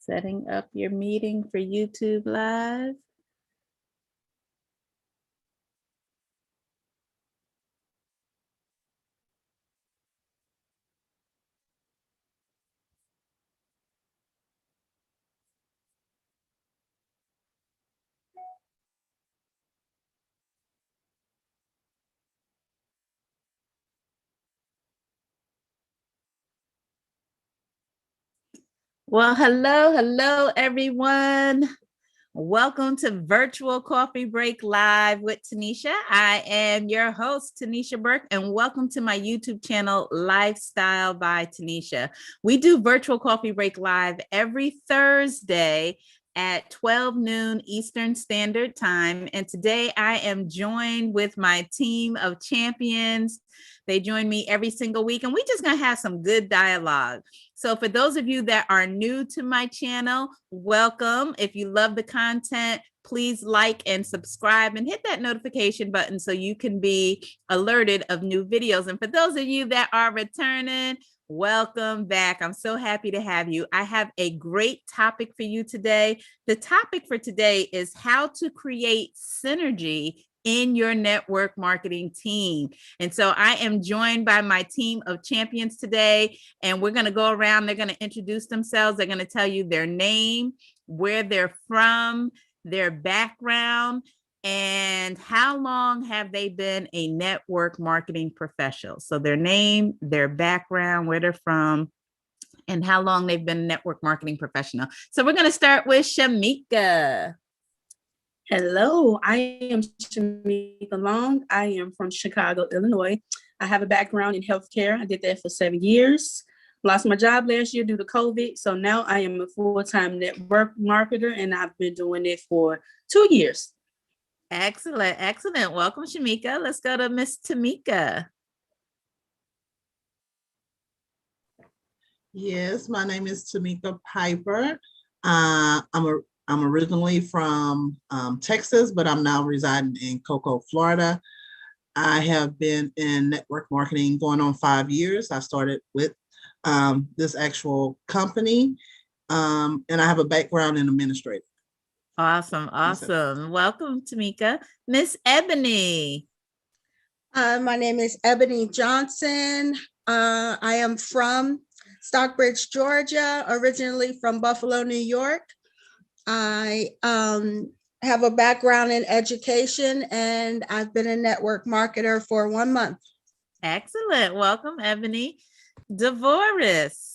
Setting up your meeting for YouTube Live. Well, hello, everyone. Welcome to Virtual Coffee Break Live with Tanisha. I am your host, Tanisha Burke, and welcome to my YouTube channel, Lifestyle by Tanisha. We do Virtual Coffee Break Live every Thursday at 12 noon Eastern Standard Time. And today I am joined with my team of champions. They join me every single week, and we're just going to have some good dialogue. So for those of you that are new to my channel, welcome. If you love the content, please like and subscribe and hit that notification button so you can be alerted of new videos. And for those of you that are returning, welcome back. I'm so happy to have you. I have a great topic for you today. The topic for today is how to create synergy in your network marketing team. And so I am joined by my team of champions today, and we're going to go around. They're going to introduce themselves. They're going to tell you their name, where they're from, their background, and how long have they been a network marketing professional. So their name, their background, where they're from, and how long they've been a network marketing professional. So we're going to start with Shamika. Hello, I am Shamika Long. I am from Chicago, Illinois. I have a background in healthcare. I did that for 7 years. Lost my job last year due to COVID. So now I am a full-time network marketer, and I've been doing it for 2 years. Excellent, excellent. Welcome, Shamika. Let's go to Miss Tamika. Yes, my name is Tamika Piper. I'm originally from Texas, but I'm now residing in Cocoa, Florida. I have been in network marketing going on 5 years. I started with this actual company, and I have a background in administrative. Awesome, awesome. Welcome, Tamika. Miss Ebony. My name is Ebony Johnson. I am from Stockbridge, Georgia, originally from Buffalo, New York. I have a background in education, and I've been a network marketer for 1 month. Excellent. Welcome, Ebony. Devoris.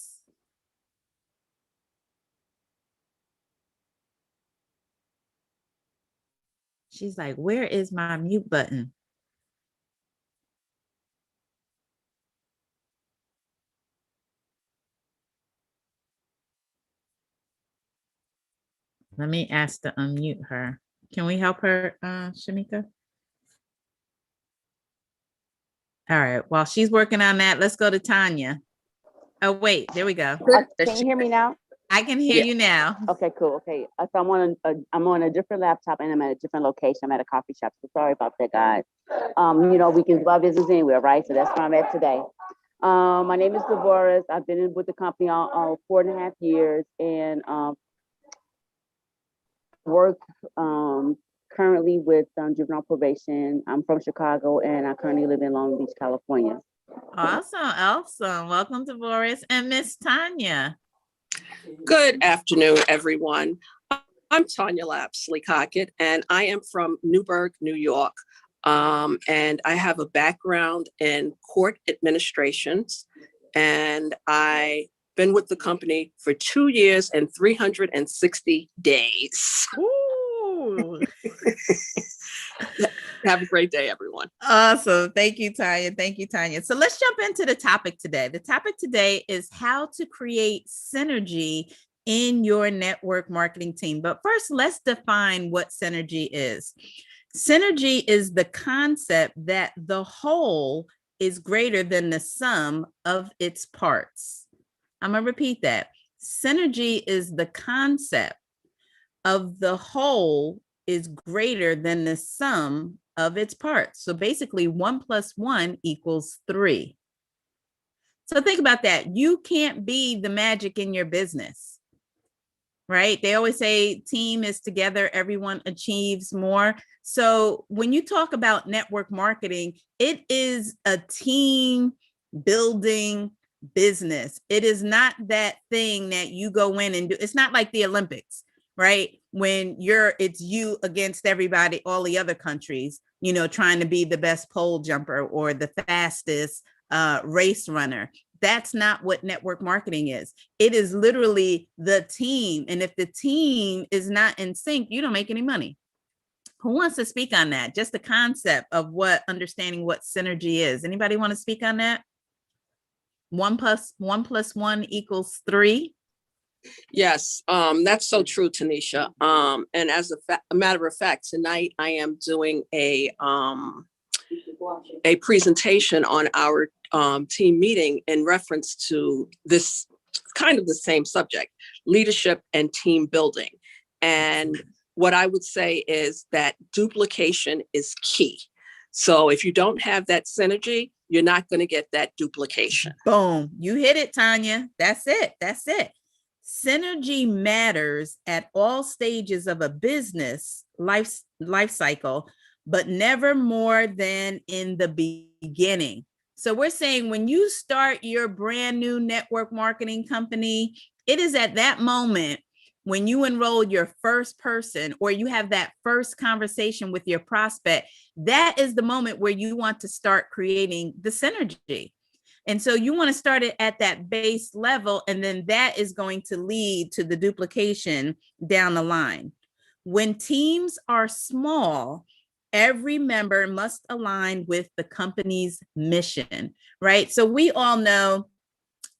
She's like, where is my mute button? Let me ask to unmute her. Can we help her, Shamika? All right. While she's working on that, let's go to Tanya. Oh, wait, there we go. Can you hear me now? I can hear you now. Okay, cool. Okay, so I'm on a different laptop and I'm at a different location. I'm at a coffee shop, so sorry about that, guys. We can do our business anywhere, right? So that's where I'm at today. My name is Devoris. I've been with the company all 4.5 years, and work currently with juvenile probation. I'm from Chicago, and I currently live in Long Beach, California. Awesome, awesome. Welcome, Devoris. And Miss Tanya. Good afternoon, everyone. I'm Tanya Lapsley-Cockett, and I am from Newburgh, New York. And I have a background in court administrations, and I've been with the company for 2 years and 360 days. Ooh. Have a great day, everyone. Awesome. Thank you, Tanya. Thank you, Tanya. So let's jump into the topic today. The topic today is how to create synergy in your network marketing team. But first, let's define what synergy is. Synergy is the concept that the whole is greater than the sum of its parts. I'm going to repeat that. Synergy is the concept of the whole is greater than the sum of its parts. So basically 1 + 1 = 3. So think about that. You can't be the magic in your business, right? They always say team is together, everyone achieves more. So when you talk about network marketing, it is a team building business. It is not that thing that you go in and do. It's not like the Olympics, right? When it's you against everybody, all the other countries, you know, trying to be the best pole jumper or the fastest race runner. That's not what network marketing is. It is literally the team. And if the team is not in sync, you don't make any money. Who wants to speak on that? Just the concept of understanding what synergy is. Anybody want to speak on that? 1 + 1 + 1 = 3. Yes, that's so true, Tanisha. And as a matter of fact, tonight I am doing a presentation on our team meeting in reference to this kind of the same subject, leadership and team building. And what I would say is that duplication is key. So if you don't have that synergy, you're not going to get that duplication. Boom. You hit it, Tanya. That's it. That's it. Synergy matters at all stages of a business life cycle, but never more than in the beginning. So we're saying when you start your brand new network marketing company, it is at that moment when you enroll your first person or you have that first conversation with your prospect, that is the moment where you want to start creating the synergy. And so you want to start it at that base level, and then that is going to lead to the duplication down the line. When teams are small, every member must align with the company's mission, right? So we all know,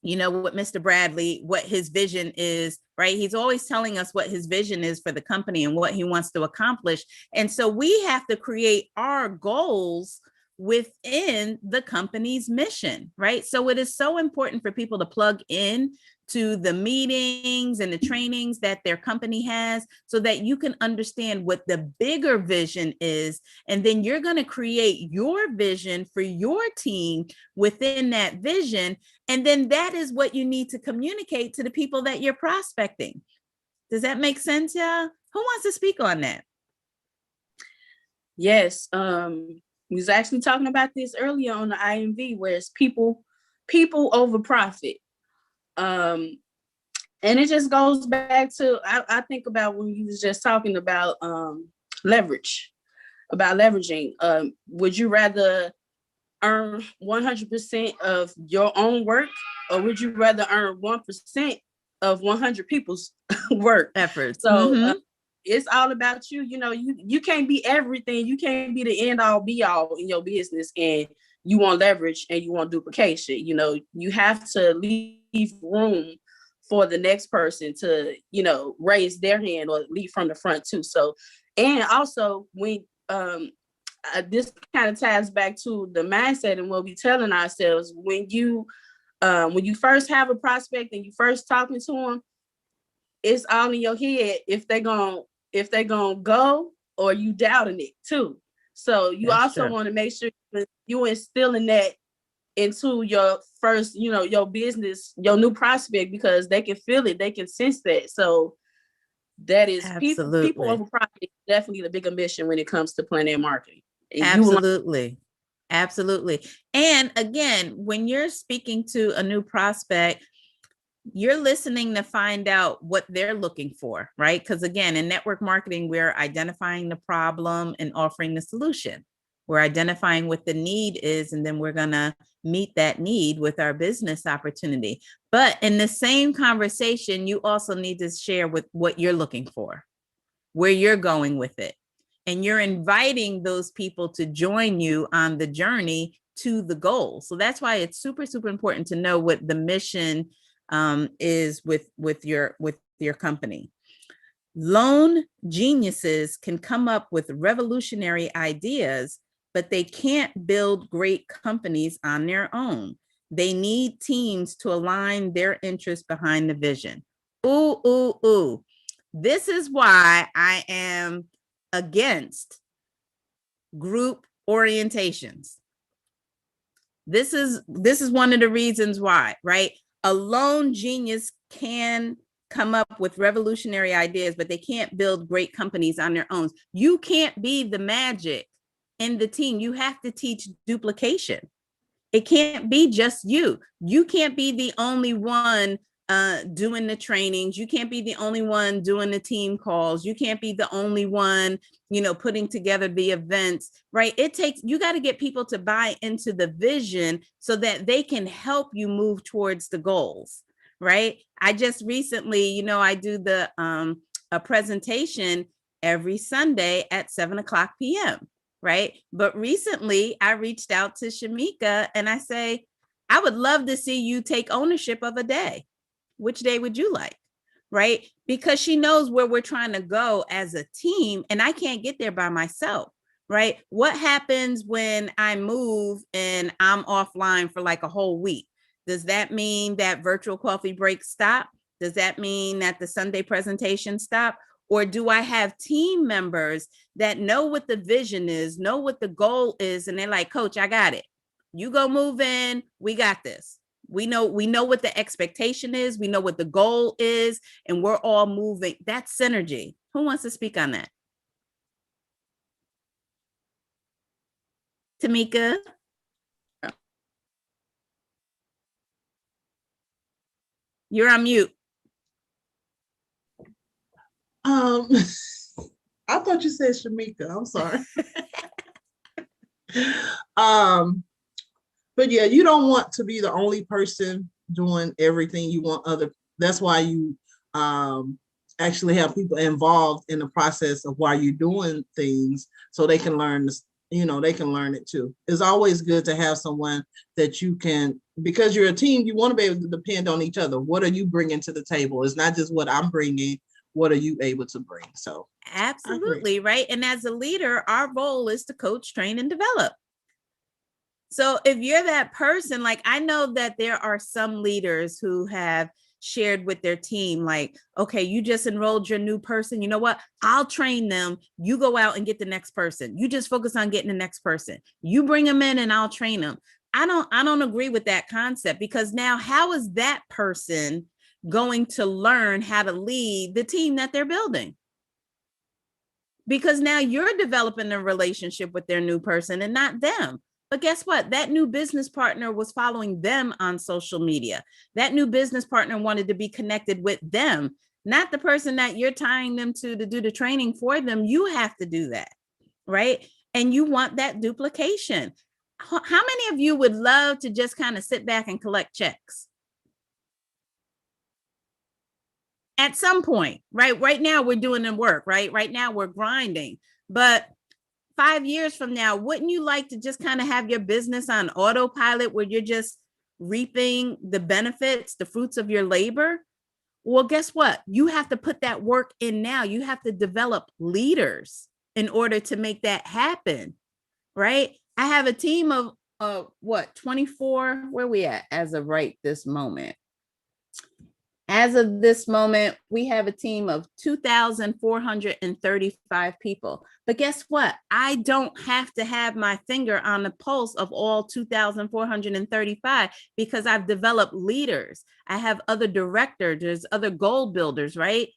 you know, what Mr. Bradley, what his vision is, right? He's always telling us what his vision is for the company and what he wants to accomplish. And so we have to create our goals within the company's mission, right? So it is so important for people to plug in to the meetings and the trainings that their company has so that you can understand what the bigger vision is. And then you're going to create your vision for your team within that vision. And then that is what you need to communicate to the people that you're prospecting. Does that make sense, y'all? Who wants to speak on that? Yes. We was actually talking about this earlier on the IMV, where it's people over profit. And it just goes back to, I think about when you was just talking about leveraging. Would you rather earn 100% of your own work, or would you rather earn 1% of 100 people's work? Efforts. So it's all about you. You know, you can't be everything. You can't be the end all be all in your business, and you want leverage and you want duplication. You know, you have to leave room for the next person to, you know, raise their hand or lead from the front too. So, and also when this kind of ties back to the mindset and what we're telling ourselves when you first have a prospect and you first talking to them, it's all in your head if they're gonna go or you doubting it too. So you also want to make sure you instilling that into your first, you know, your business, your new prospect, because they can feel it, they can sense that. So that is people over profit, definitely the bigger mission when it comes to planning and marketing. Absolutely. Absolutely. And again, when you're speaking to a new prospect, you're listening to find out what they're looking for, right? Because again, in network marketing, we're identifying the problem and offering the solution. We're identifying what the need is, and then we're going to meet that need with our business opportunity. But in the same conversation, you also need to share with what you're looking for, where you're going with it. And you're inviting those people to join you on the journey to the goal. So that's why it's super, super important to know what the mission is with your company. Lone geniuses can come up with revolutionary ideas, but they can't build great companies on their own. They need teams to align their interests behind the vision. Ooh. This is why I am against group orientations. This is one of the reasons why, right? A lone genius can come up with revolutionary ideas, but they can't build great companies on their own. You can't be the magic in the team. You have to teach duplication. It can't be just you. You can't be the only one doing the trainings. You can't be the only one doing the team calls. You can't be the only one, putting together the events, right? You got to get people to buy into the vision so that they can help you move towards the goals, right? I just recently, I do a presentation every Sunday at 7:00 p.m. right? But recently I reached out to Shamika and I say, I would love to see you take ownership of a day. Which day would you like? Right? Because she knows where we're trying to go as a team and I can't get there by myself, right? What happens when I move and I'm offline for like a whole week? Does that mean that virtual coffee breaks stop? Does that mean that the Sunday presentation stop? Or do I have team members that know what the vision is, know what the goal is, and they're like, Coach, I got it. You go move in, we got this. We know what the expectation is, we know what the goal is, and we're all moving. That's synergy. Who wants to speak on that? Tamika? You're on mute. I thought you said Shamika. I'm sorry. But yeah, you don't want to be the only person doing everything. You want that's why you actually have people involved in the process of why you're doing things so they can learn this, they can learn it too. It's always good to have someone that you can, because you're a team, you want to be able to depend on each other. What are you bringing to the table? It's not just what I'm bringing. What are you able to bring? So absolutely, right. And as a leader, our role is to coach, train, and develop. So if you're that person, like I know that there are some leaders who have shared with their team, like, okay, you just enrolled your new person. You know what? I'll train them. You go out and get the next person. You just focus on getting the next person. You bring them in and I'll train them. I don't agree with that concept, because now how is that person going to learn how to lead the team that they're building? Because now you're developing a relationship with their new person and not them. But guess what? That new business partner was following them on social media. That new business partner wanted to be connected with them, not the person that you're tying them to do the training for them. You have to do that, right? And you want that duplication. How many of you would love to just kind of sit back and collect checks? At some point, right? Right now we're doing the work, right? Right now we're grinding. But 5 years from now, wouldn't you like to just kind of have your business on autopilot where you're just reaping the benefits, the fruits of your labor? Well, guess what? You have to put that work in now. You have to develop leaders in order to make that happen, right? I have a team of 24, where we at as of right this moment? As of this moment, we have a team of 2,435 people. But guess what? I don't have to have my finger on the pulse of all 2,435 because I've developed leaders. I have other directors, there's other goal builders, right?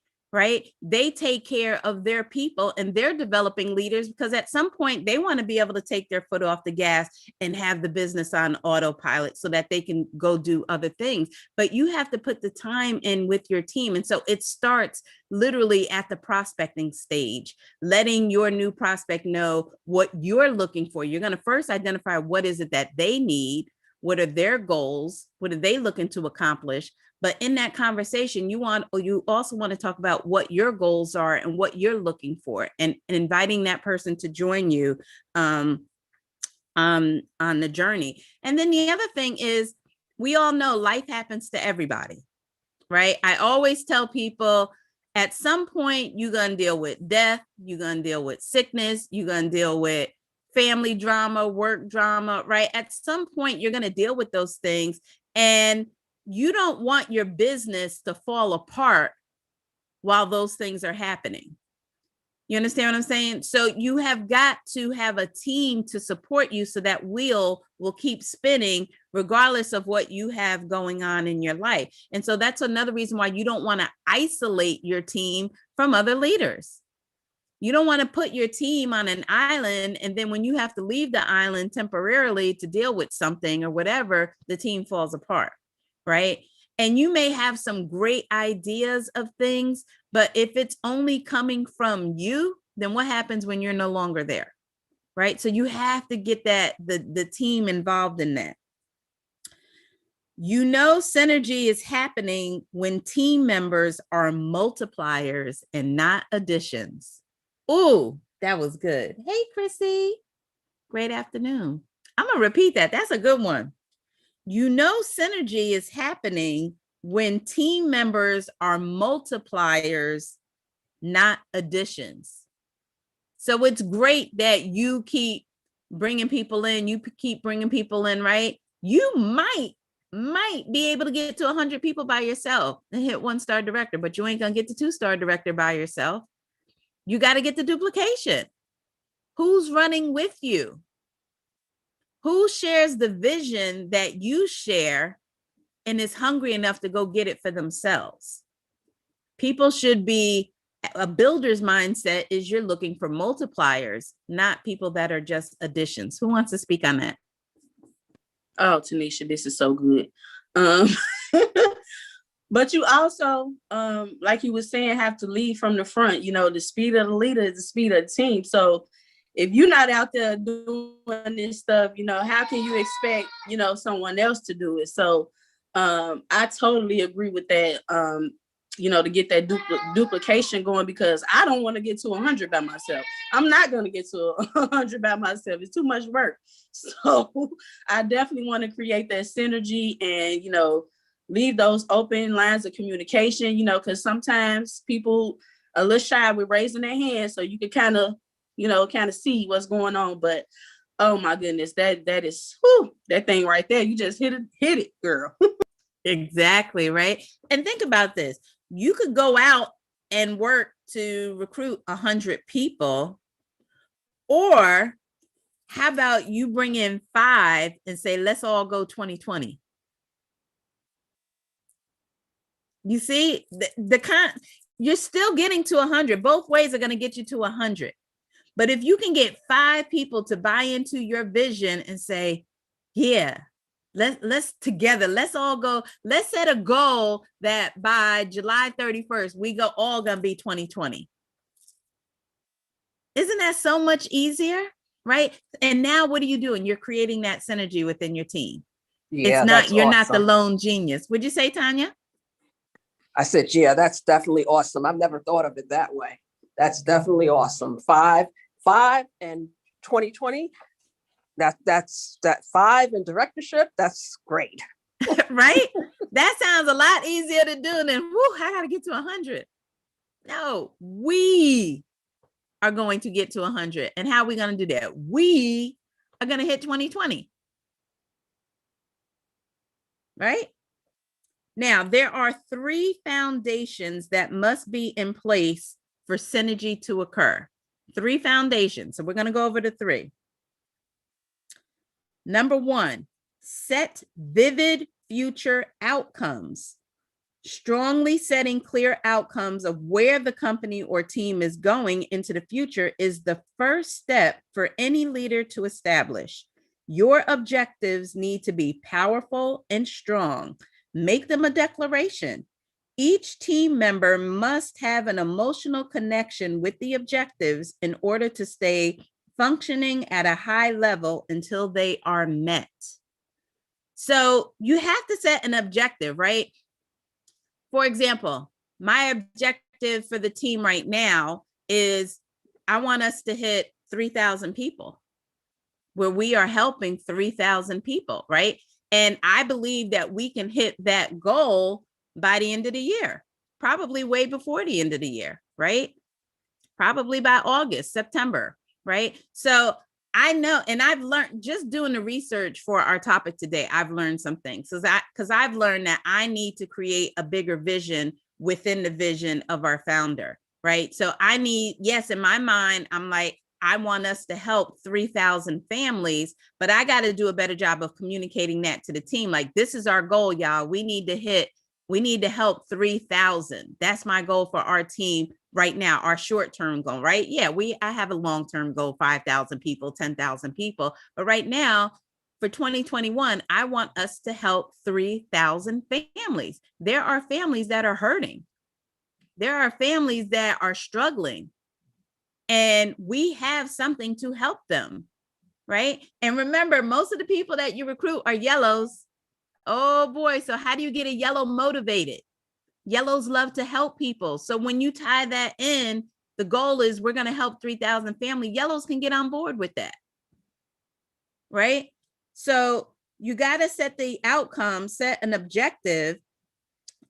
They take care of their people and they're developing leaders because at some point they want to be able to take their foot off the gas and have the business on autopilot so that they can go do other things. But you have to put the time in with your team. And so it starts literally at the prospecting stage, letting your new prospect know what you're looking for. You're going to first identify what is it that they need. What are their goals? What are they looking to accomplish? But in that conversation, you also want to talk about what your goals are and what you're looking for, and inviting that person to join you on the journey. And then the other thing is, we all know life happens to everybody, right? I always tell people at some point you're going to deal with death, you're going to deal with sickness, you're going to deal with family drama, work drama, right? At some point you're going to deal with those things, and you don't want your business to fall apart while those things are happening. You understand what I'm saying? So you have got to have a team to support you so that wheel will keep spinning regardless of what you have going on in your life. And so that's another reason why you don't want to isolate your team from other leaders. You don't want to put your team on an island, and then when you have to leave the island temporarily to deal with something or whatever, the team falls apart, right? And you may have some great ideas of things, but if it's only coming from you, then what happens when you're no longer there, right? So you have to get the team involved in that. You know, synergy is happening when team members are multipliers and not additions. Ooh, that was good. Hey, Chrissy. Great afternoon. I'm going to repeat that. That's a good one. You know, synergy is happening when team members are multipliers, not additions. So it's great that you keep bringing people in. You keep bringing people in, right? You might be able to get to 100 people by yourself and hit 1-star director, but you ain't going to get to 2-star director by yourself. You got to get the duplication. Who's running with you? Who shares the vision that you share and is hungry enough to go get it for themselves? People should be, a builder's mindset is you're looking for multipliers, not people that are just additions. Who wants to speak on that? Oh, Tanisha, this is so good. But you also, like you were saying, have to lead from the front. You know, the speed of the leader is the speed of the team. So if you're not out there doing this stuff, you know, how can you expect, you know, someone else to do it? So I totally agree with that, you know, to get that duplication going, because I don't want to get to 100 by myself. I'm not going to get to 100 by myself. It's too much work. So I definitely want to create that synergy and, you know, leave those open lines of communication, you know, because sometimes people are a little shy with raising their hands, so you can kind of, you know, kind of see what's going on. But oh my goodness, that is, whew, that thing right there. You just hit it, girl. Exactly, right? And think about this. You could go out and work to recruit 100 people, or how about you bring in 5 and say, let's all go 2020. You see, you're still getting to 100. Both ways are going to get you to 100. But if you can get 5 people to buy into your vision and say, yeah, let's together, let's all go, let's set a goal that by July 31st, we all going to be 2020. Isn't that so much easier? Right? And now what are you doing? You're creating that synergy within your team. Yeah, it's not, you're not the awesome. lone genius. Would you say, Tanya? I said, yeah, that's definitely awesome. I've never thought of it that way. That's definitely awesome. 5 and 2020. That's 5 in directorship. That's great. Right? That sounds a lot easier to do than, I got to get to 100. No, we are going to get to 100. And how are we going to do that? We are going to hit 2020. Right? Now, there are 3 foundations that must be in place for synergy to occur. 3 foundations. So we're going to go over the 3. Number 1, set vivid future outcomes. Strongly setting clear outcomes of where the company or team is going into the future is the first step for any leader to establish. Your objectives need to be powerful and strong. Make them a declaration. Each team member must have an emotional connection with the objectives in order to stay functioning at a high level until they are met. So you have to set an objective, right? For example, my objective for the team right now is I want us to hit 3,000 people, where we are helping 3,000 people, right? And I believe that we can hit that goal by the end of the year, probably way before the end of the year, right? Probably by August, September, right? So I know, and I've learned just doing the research for our topic today, I've learned some things. So because I've learned that I need to create a bigger vision within the vision of our founder, right? So I need, yes, in my mind, I'm like, I want us to help 3,000 families, but I got to do a better job of communicating that to the team. Like, this is our goal, y'all. We need to help 3,000. That's my goal for our team right now, our short-term goal, right? Yeah, I have a long-term goal, 5,000 people, 10,000 people. But right now, for 2021, I want us to help 3,000 families. There are families that are hurting. There are families that are struggling. And we have something to help them, right? And remember, most of the people that you recruit are yellows. Oh boy, so how do you get a yellow motivated? Yellows love to help people. So when you tie that in, the goal is we're going to help 3,000 family. Yellows can get on board with that, right? So you got to set the outcome, set an objective,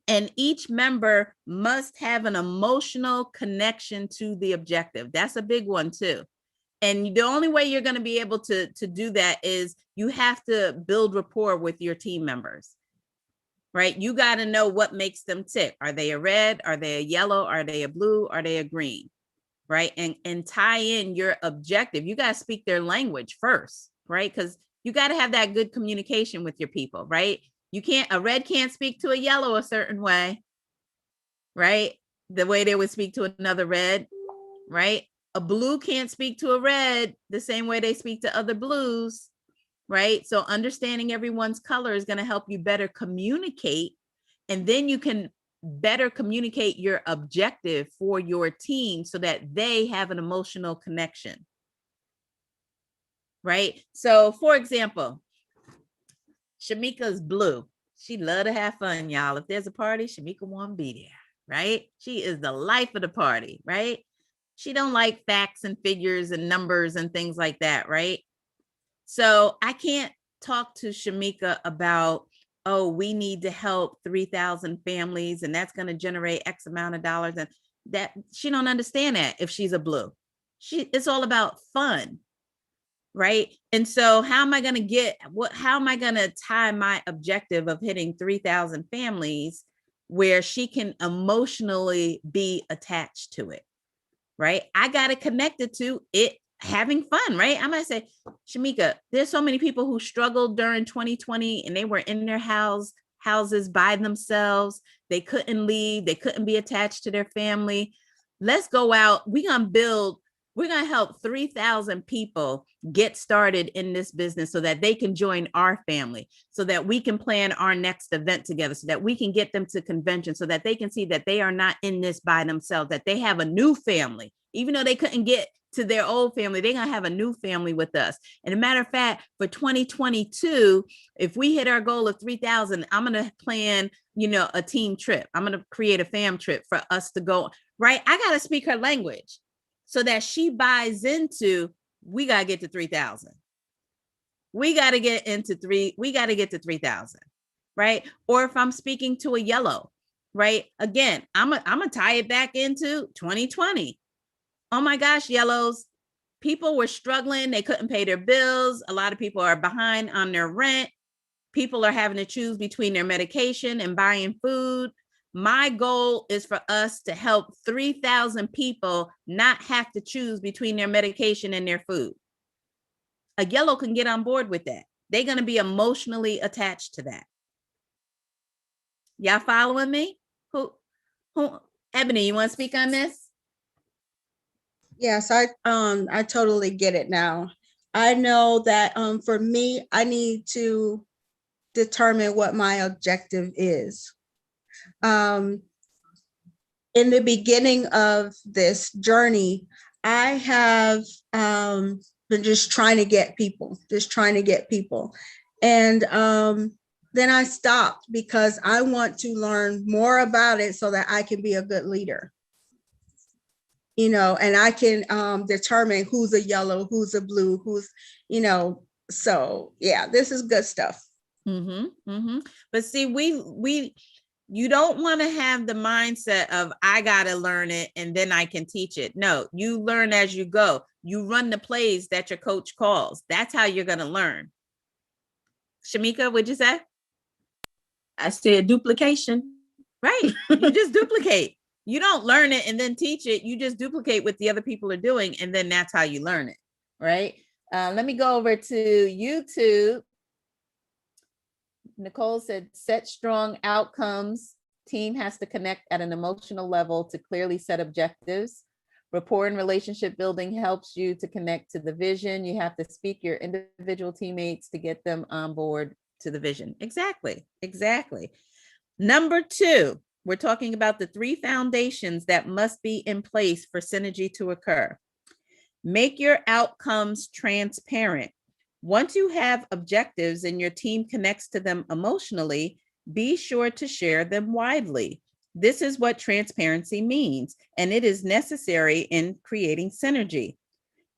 and each member must have an emotional connection to the objective. That's a big one too. And the only way you're going to be able to do that is you have to build rapport with your team members, right? You got to know what makes them tick. Are they a red? Are they a yellow? Are they a blue? Are they a green? Right? And tie in your objective. You got to speak their language first, right? Because you got to have that good communication with your people, right? A red can't speak to a yellow a certain way, right? The way they would speak to another red, right? A blue can't speak to a red the same way they speak to other blues, right? So understanding everyone's color is going to help you better communicate, and then you can better communicate your objective for your team so that they have an emotional connection, right? So for example, Shamika's blue. She love to have fun, y'all. If there's a party, Shamika won't be there, right? She is the life of the party, right? She don't like facts and figures and numbers and things like that, right? So I can't talk to Shamika about, oh, we need to help 3,000 families and that's going to generate X amount of dollars. And that she don't understand that if she's a blue. It's all about fun, right? And so how am I going to tie my objective of hitting 3,000 families where she can emotionally be attached to it, right? I got to connect it to it having fun, right? I'm going to say, Shamika, there's so many people who struggled during 2020 and they were in their houses by themselves. They couldn't leave. They couldn't be attached to their family. Let's go out. We're going to help 3,000 people get started in this business so that they can join our family, so that we can plan our next event together, so that we can get them to convention, so that they can see that they are not in this by themselves, that they have a new family. Even though they couldn't get to their old family, they're going to have a new family with us. And a matter of fact, for 2022, if we hit our goal of 3,000, I'm going to plan, a team trip. I'm going to create a fam trip for us to go, right? I got to speak her language so that she buys into, we got to get to 3,000. We got to get to 3,000, right? Or if I'm speaking to a yellow, right? Again, I'm going to tie it back into 2020. Oh my gosh, yellows, people were struggling. They couldn't pay their bills. A lot of people are behind on their rent. People are having to choose between their medication and buying food. My goal is for us to help 3,000 people not have to choose between their medication and their food. A yellow can get on board with that. They're going to be emotionally attached to that. Y'all following me? Who, Ebony, you want to speak on this? Yes, I totally get it now. I know that for me, I need to determine what my objective is. In the beginning of this journey, I have been just trying to get people. And then I stopped because I want to learn more about it so that I can be a good leader. And I can determine who's a yellow, who's a blue, so yeah, this is good stuff. But see, you don't want to have the mindset of, I got to learn it and then I can teach it. No, you learn as you go. You run the plays that your coach calls. That's how you're going to learn. Shamika, what'd you say? I said duplication. Right. You just duplicate. You don't learn it and then teach it. You just duplicate what the other people are doing, and then that's how you learn it, right? Let me go over to YouTube. Nicole said, set strong outcomes. Team has to connect at an emotional level to clearly set objectives. Rapport and relationship building helps you to connect to the vision. You have to speak your individual teammates to get them on board to the vision. Exactly. Number 2, we're talking about the 3 foundations that must be in place for synergy to occur. Make your outcomes transparent. Once you have objectives and your team connects to them emotionally, be sure to share them widely. This is what transparency means, and it is necessary in creating synergy.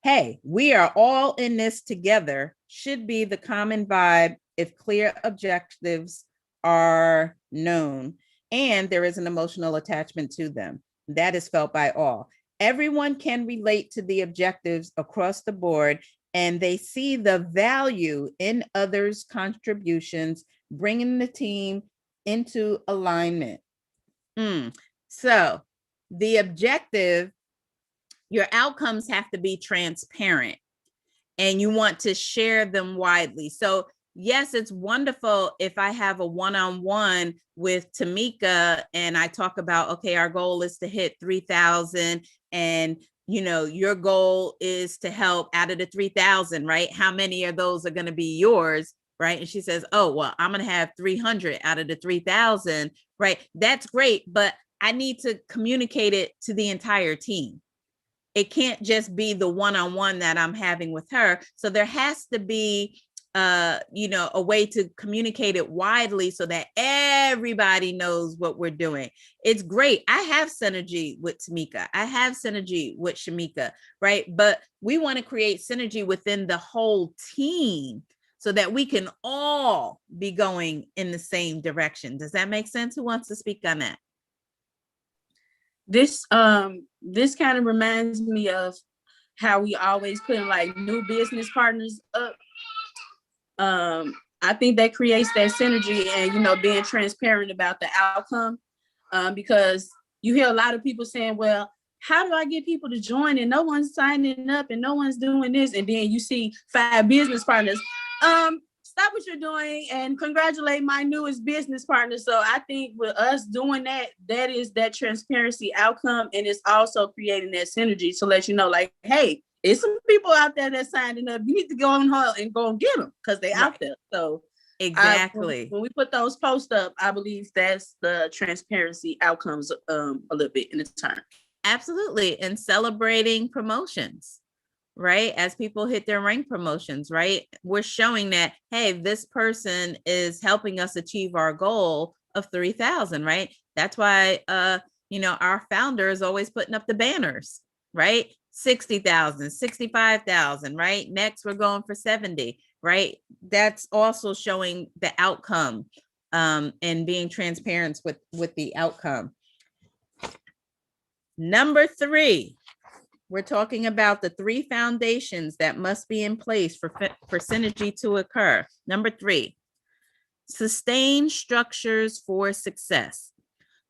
Hey, we are all in this together should be the common vibe if clear objectives are known and there is an emotional attachment to them. That is felt by all. Everyone can relate to the objectives across the board, and they see the value in others' contributions, bringing the team into alignment. So the objective, your outcomes have to be transparent, and you want to share them widely. So yes, it's wonderful if I have a one-on-one with Tamika and I talk about, okay, our goal is to hit 3,000, and your goal is to help out of the 3,000, right? How many of those are going to be yours, right? And she says, oh, well, I'm going to have 300 out of the 3,000, right? That's great, but I need to communicate it to the entire team. It can't just be the one-on-one that I'm having with her. So there has to be a way to communicate it widely so that everybody knows what we're doing. It's great. I have synergy with Tamika. I have synergy with Shamika, right? But we want to create synergy within the whole team so that we can all be going in the same direction. Does that make sense? Who wants to speak on that? This kind of reminds me of how we always put like new business partners up. I think that creates that synergy and being transparent about the outcome, because you hear a lot of people saying, well, how do I get people to join and no one's signing up and no one's doing this? And then you see 5 business partners. Stop what you're doing and congratulate my newest business partner. So I think with us doing that, that is that transparency outcome. And it's also creating that synergy to let you know, like, hey, it's some people out there that signing up. You need to go on her and go and get them because they're out there. So exactly. When we put those posts up, I believe that's the transparency outcomes a little bit in its turn. Absolutely. And celebrating promotions, right? As people hit their rank promotions, right? We're showing that, hey, this person is helping us achieve our goal of 3,000, right? That's why, our founder is always putting up the banners, right? 60,000, 65,000, right? Next, we're going for 70, right? That's also showing the outcome and being transparent with the outcome. Number 3, we're talking about the 3 foundations that must be in place for synergy to occur. Number 3, sustain structures for success.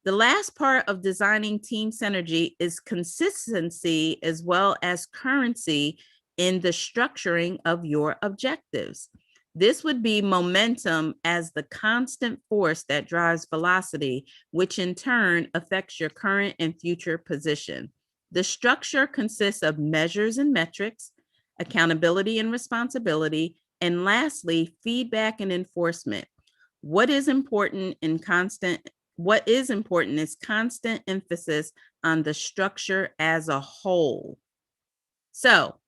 The last part of designing team synergy is consistency as well as currency in the structuring of your objectives. This would be momentum as the constant force that drives velocity, which in turn affects your current and future position. The structure consists of measures and metrics, accountability and responsibility, and lastly, feedback and enforcement. What is important is constant emphasis on the structure as a whole. So,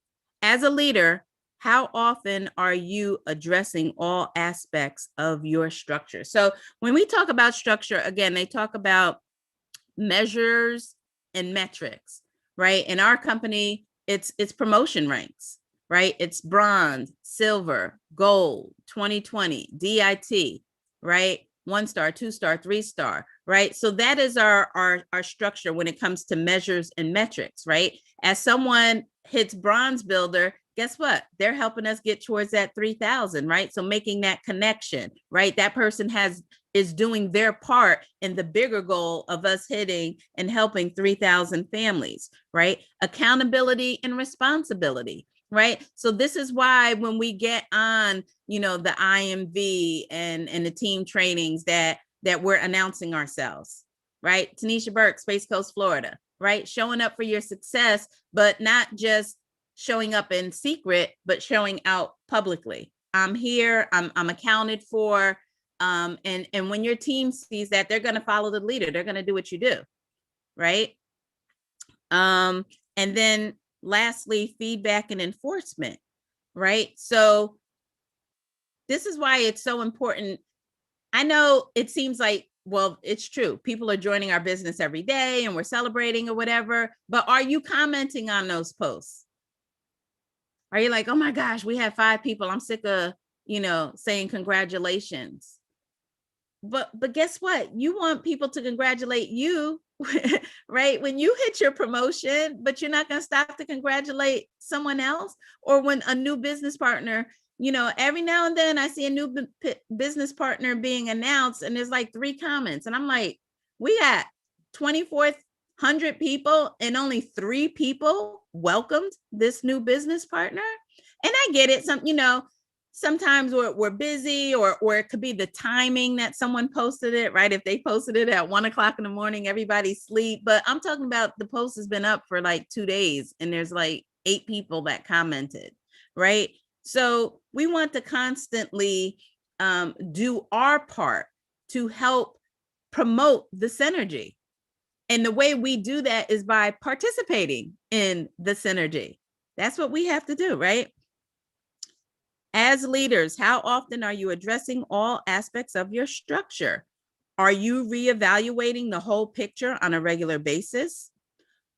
as a leader, how often are you addressing all aspects of your structure? So, when we talk about structure, again, they talk about measures and metrics, right? In our company, it's promotion ranks, right? It's bronze, silver, gold, 2020, DIT, right? 1-star, 2-star, 3-star, right? So that is our structure when it comes to measures and metrics, right? As someone hits bronze builder, guess what? They're helping us get towards that 3,000, right? So making that connection, right? That person has is doing their part in the bigger goal of us hitting and helping 3,000 families, right? Accountability and responsibility, right? So this is why when we get on, you know, the IMV and the team trainings that we're announcing ourselves, right? Tanisha Burke, Space Coast, Florida, right? Showing up for your success, but not just showing up in secret, but showing out publicly. I'm here, I'm accounted for. And when your team sees that, they're going to follow the leader. They're going to do what you do, right? And then lastly, feedback and enforcement, right? So this is why it's so important. I know it seems like, well, it's true. People are joining our business every day and we're celebrating or whatever, but are you commenting on those posts? Are you like, oh my gosh, we have 5 people. I'm sick of, you know, saying congratulations. But guess what? You want people to congratulate you, right? When you hit your promotion, but you're not going to stop to congratulate someone else. Or when a new business partner, you know, every now and then I see a new business partner being announced and there's like 3 comments. And I'm like, we got 2,400 people and only 3 people welcomed this new business partner. And I get it. You know, sometimes we're busy or it could be the timing that someone posted it, right? If they posted it at 1:00 in the morning, everybody sleep. But I'm talking about the post has been up for like 2 days and there's like 8 people that commented, right? So we want to constantly do our part to help promote the synergy. And the way we do that is by participating in the synergy. That's what we have to do, right? As leaders, how often are you addressing all aspects of your structure? Are you reevaluating the whole picture on a regular basis?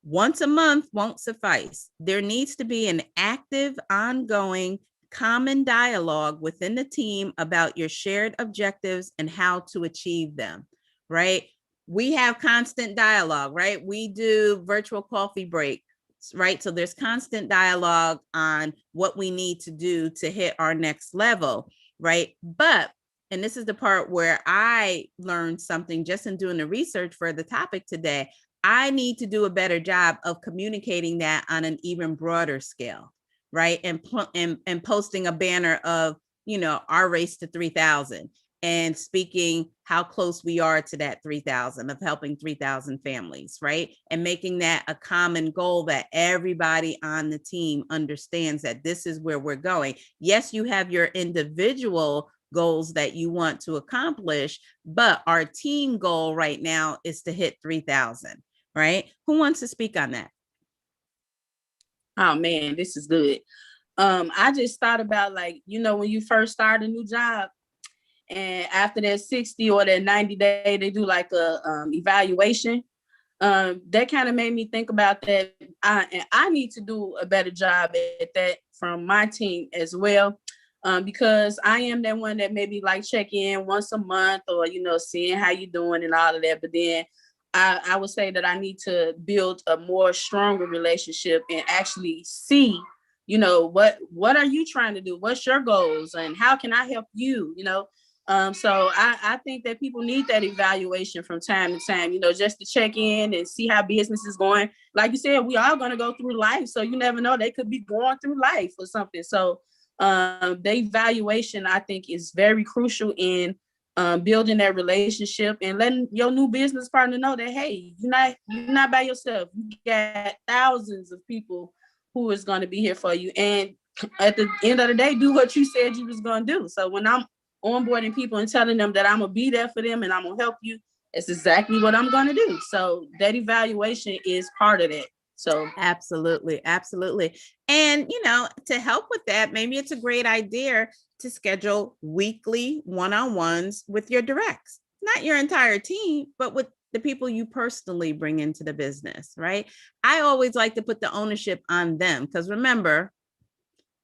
Once a month won't suffice. There needs to be an active, ongoing, common dialogue within the team about your shared objectives and how to achieve them, right? We have constant dialogue, right? We do virtual coffee break, right? So there's constant dialogue on what we need to do to hit our next level, right? But, and this is the part where I learned something just in doing the research for the topic today, I need to do a better job of communicating that on an even broader scale, right? And posting a banner of, you know, our race to 3,000 and speaking how close we are to that 3,000 of helping 3,000 families, right? And making that a common goal that everybody on the team understands that this is where we're going. Yes, you have your individual goals that you want to accomplish, but our team goal right now is to hit 3,000, right? Who wants to speak on that? Oh man, this is good. I just thought about, like, you know, when you first start a new job and after that 60 or that 90 day, they do like a evaluation. That kind of made me think about that. I need to do a better job at that from my team as well. Because I am that one that maybe like check in once a month or, you know, seeing how you doing and all of that. But then I would say that I need to build a more stronger relationship and actually see, you know, what are you trying to do? What's your goals and how can I help you? You know, so I think that people need that evaluation from time to time, you know, just to check in and see how business is going. Like you said, we are going to go through life. So you never know, they could be going through life or something. So the evaluation, I think, is very crucial in building that relationship and letting your new business partner know that, hey, you're not by yourself. You got thousands of people who is going to be here for you. And at the end of the day, do what you said you was going to do. So when I'm onboarding people and telling them that I'm going to be there for them and I'm going to help you, it's exactly what I'm going to do. So that evaluation is part of that. So absolutely. And, you know, to help with that, maybe it's a great idea to schedule weekly one-on-ones with your directs, not your entire team, but with the people you personally bring into the business, right? I always like to put the ownership on them because remember,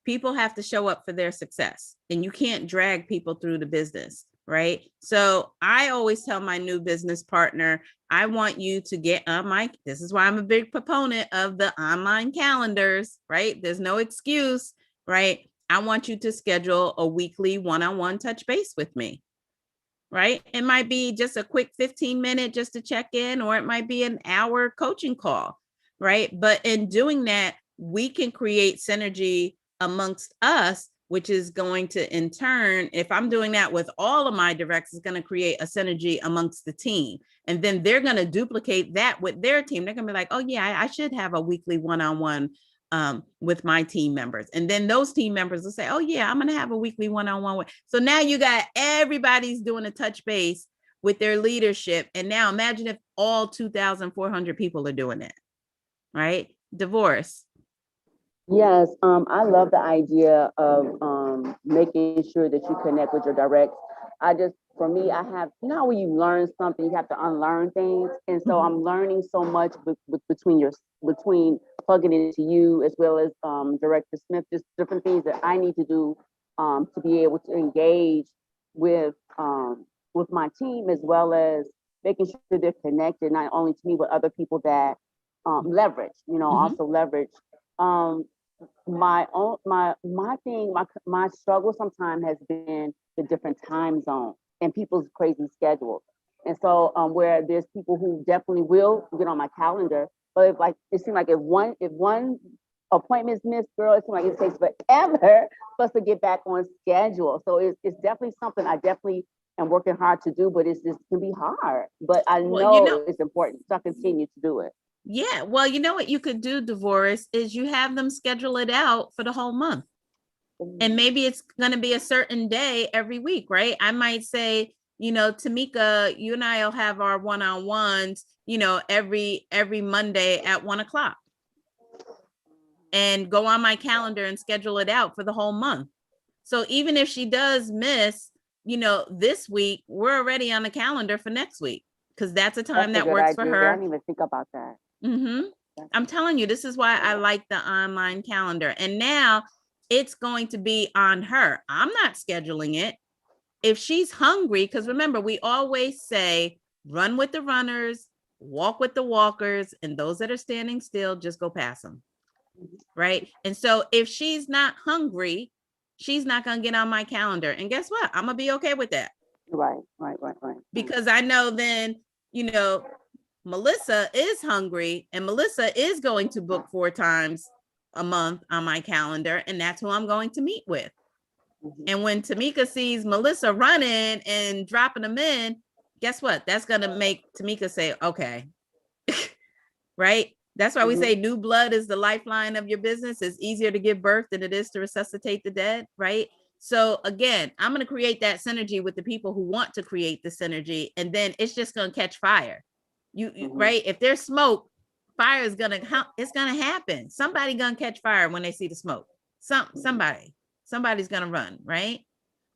people have to show up for their success and you can't drag people through the business, right? So I always tell my new business partner, I want you to get on this is why I'm a big proponent of the online calendars, right? There's no excuse, right? I want you to schedule a weekly one-on-one touch base with me. right? It might be just a quick 15-minute just to check in, or it might be an hour coaching call, right? But in doing that, we can create synergy amongst us, which is going to, in turn, if I'm doing that with all of my directs, it's going to create a synergy amongst the team. And then they're going to duplicate that with their team. They're going to be like, oh yeah, I should have a weekly one-on-one with my team members. And then those team members will say, oh yeah, I'm going to have a weekly one-on-one. So now you got everybody's doing a touch base with their leadership. And now imagine if all 2,400 people are doing it, right? Divorce. Yes, I love the idea of making sure that you connect with your directs. For me, I have, you know how when you learn something, you have to unlearn things. And so I'm learning so much between plugging into you as well as Director Smith, just different things that I need to do to be able to engage with my team, as well as making sure they're connected, not only to me, but other people that leverage, also leverage. My struggle sometimes has been the different time zones and people's crazy schedules. And so where there's people who definitely will get on my calendar, but it seems like if one appointment's missed, girl, it seems like it takes forever for us to get back on schedule. So it's definitely something I definitely am working hard to do, but it's just can be hard. But I know it's important, so I continue to do it. Yeah, well, you know what you could do, Divorce, is you have them schedule it out for the whole month. And maybe it's going to be a certain day every week, right? I might say, Tamika, you and I will have our one-on-ones, every Monday at 1:00, and go on my calendar and schedule it out for the whole month. So even if she does miss, this week, we're already on the calendar for next week, because that's a time that works for her. I didn't even think about that. I'm telling you, this is why I like the online calendar. And now it's going to be on her. I'm not scheduling it. If she's hungry, because remember, we always say, run with the runners, walk with the walkers, and those that are standing still, just go past them. Right. And so if she's not hungry, she's not going to get on my calendar. And guess what? I'm going to be okay with that. Right. Because I know then, Melissa is hungry, and Melissa is going to book 4 times a month on my calendar, and that's who I'm going to meet with. And when Tamika sees Melissa running and dropping them in, guess what? That's going to make Tamika say, okay, right? That's why we say new blood is the lifeline of your business. It's easier to give birth than it is to resuscitate the dead, right? So again, I'm going to create that synergy with the people who want to create the synergy, and then it's just going to catch fire. Right? If there's smoke, fire is gonna happen. Somebody gonna catch fire when they see the smoke. Somebody's gonna run, right?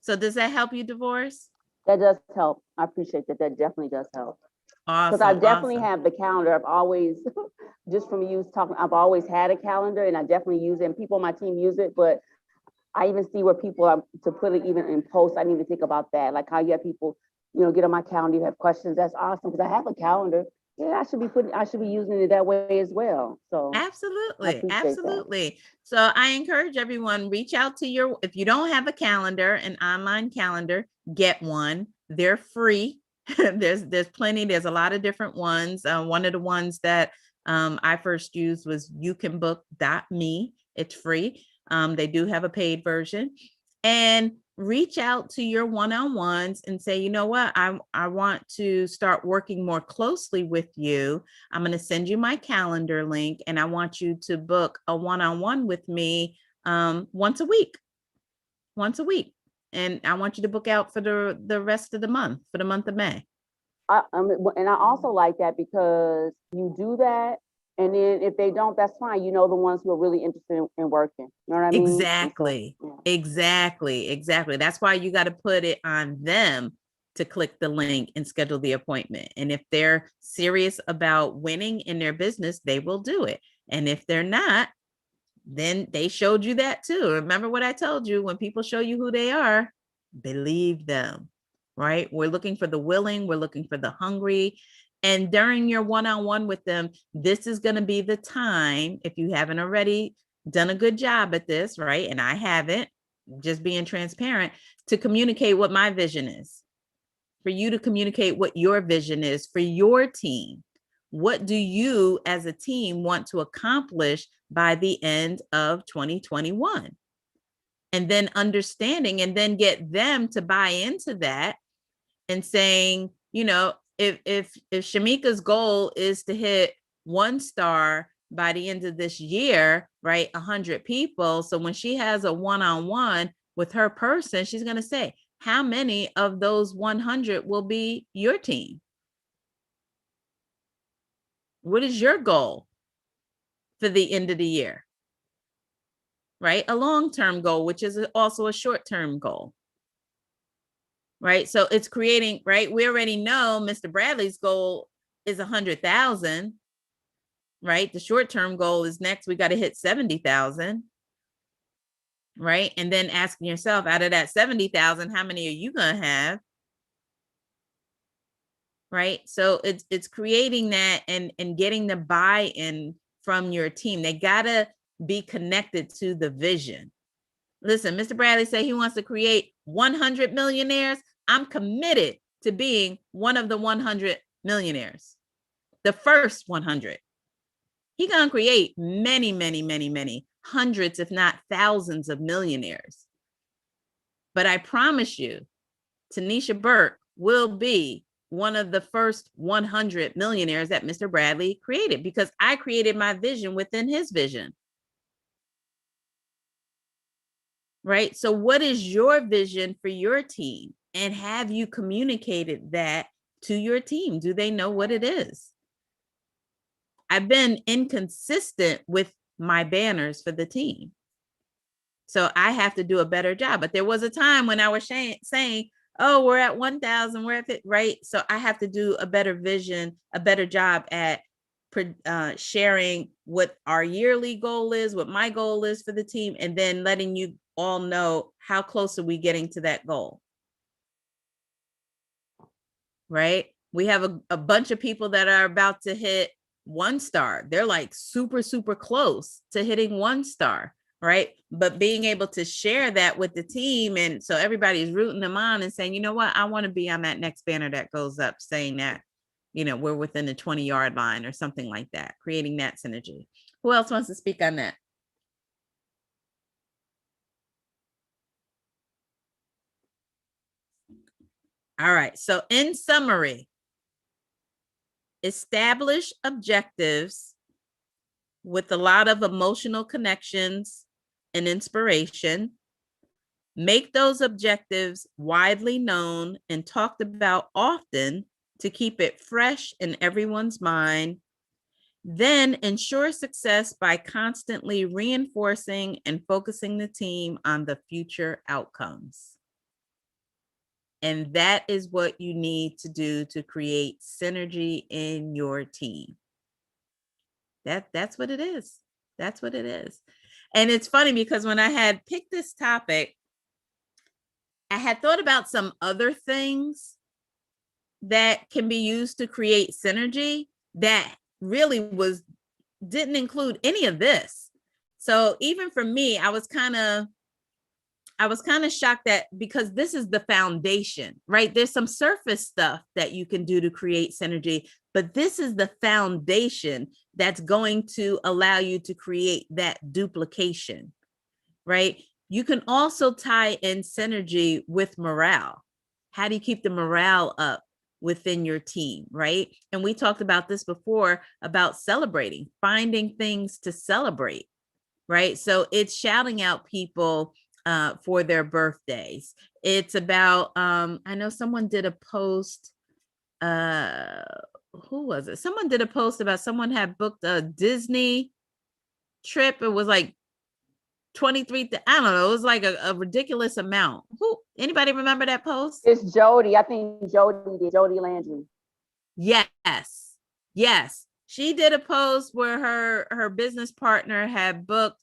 So does that help you, Divorce? That does help. I appreciate that. That definitely does help. Awesome. Because I definitely have the calendar. I've always, just from you talking, I've always had a calendar, and I definitely use it, and people on my team use it. But I even see where people are to put it even in posts. I didn't even think about that. Like how you have people, get on my calendar, you have questions. That's awesome, because I have a calendar. Yeah, I should be using it that way as well. So absolutely. That. So I encourage everyone, reach out to if you don't have a calendar, an online calendar, get one. They're free. There's plenty. There's a lot of different ones. One of the ones that I first used was youcanbook.me. It's free. They do have a paid version, and reach out to your one-on-ones and say, you know what, I want to start working more closely with you. I'm going to send you my calendar link, and I want you to book a one-on-one with me once a week. And I want you to book out for the rest of the month, for the month of May. And I also like that, because you do that, and then if they don't, that's fine. The ones who are really interested in working. You know what I mean? Exactly. So, yeah. Exactly. That's why you got to put it on them to click the link and schedule the appointment. And if they're serious about winning in their business, they will do it. And if they're not, then they showed you that too. Remember what I told you, when people show you who they are, believe them, right? We're looking for the willing, we're looking for the hungry. And during your one-on-one with them, this is going to be the time, if you haven't already done a good job at this, right? And I haven't, just being transparent, to communicate what my vision is. for you to communicate what your vision is for your team. What do you as a team want to accomplish by the end of 2021? And then understanding, and then get them to buy into that and saying, you know, if Shamika's goal is to hit 1 star by the end of this year, right, 100 people. So when she has a one-on-one with her person, she's going to say, how many of those 100 will be your team? What is your goal for the end of the year? Right? A long-term goal, which is also a short-term goal. Right? So it's creating, right? We already know Mr. Bradley's goal is 100,000, right? The short-term goal is next, we got to hit 70,000, right? And then asking yourself, out of that 70,000, how many are you going to have? Right? So it's creating that and getting the buy-in from your team. They got to be connected to the vision. Listen, Mr. Bradley said he wants to create 100 millionaires. I'm committed to being one of the 100 millionaires, the first 100. He's going to create many, many, many, many hundreds, if not thousands of millionaires. But I promise you, Tanisha Burke will be one of the first 100 millionaires that Mr. Bradley created, because I created my vision within his vision. Right? So what is your vision for your team? And have you communicated that to your team? Do they know what it is? I've been inconsistent with my banners for the team. So I have to do a better job. But there was a time when I was saying, oh, we're at 1,000, we're at it, right? So I have to do a better vision, a better job at sharing what our yearly goal is, what my goal is for the team, and then letting you all know how close are we getting to that goal. Right? We have a bunch of people that are about to hit 1 star. They're like super, super close to hitting 1 star, right? But being able to share that with the team, and so everybody's rooting them on and saying, you know what, I want to be on that next banner that goes up saying that, you know, we're within the 20-yard line or something like that, creating that synergy. Who else wants to speak on that? All right. So in summary, establish objectives with a lot of emotional connections and inspiration. Make those objectives widely known and talked about often to keep it fresh in everyone's mind. Then ensure success by constantly reinforcing and focusing the team on the future outcomes. And that is what you need to do to create synergy in your team. That's what it is. That's what it is. And it's funny because when I had picked this topic, I had thought about some other things that can be used to create synergy that really didn't include any of this. So even for me, I was kind of shocked that, because this is the foundation, right? There's some surface stuff that you can do to create synergy, but this is the foundation that's going to allow you to create that duplication, right? You can also tie in synergy with morale. How do you keep the morale up within your team, right? And we talked about this before about celebrating, finding things to celebrate, right? So it's shouting out people for their birthdays. It's about, I know someone did a post, who was it? Someone did a post about someone had booked a Disney trip. It was like 23, I don't know, it was like a ridiculous amount. Anybody remember that post? It's Jody. I think Jody Landry. Yes. She did a post where her business partner had booked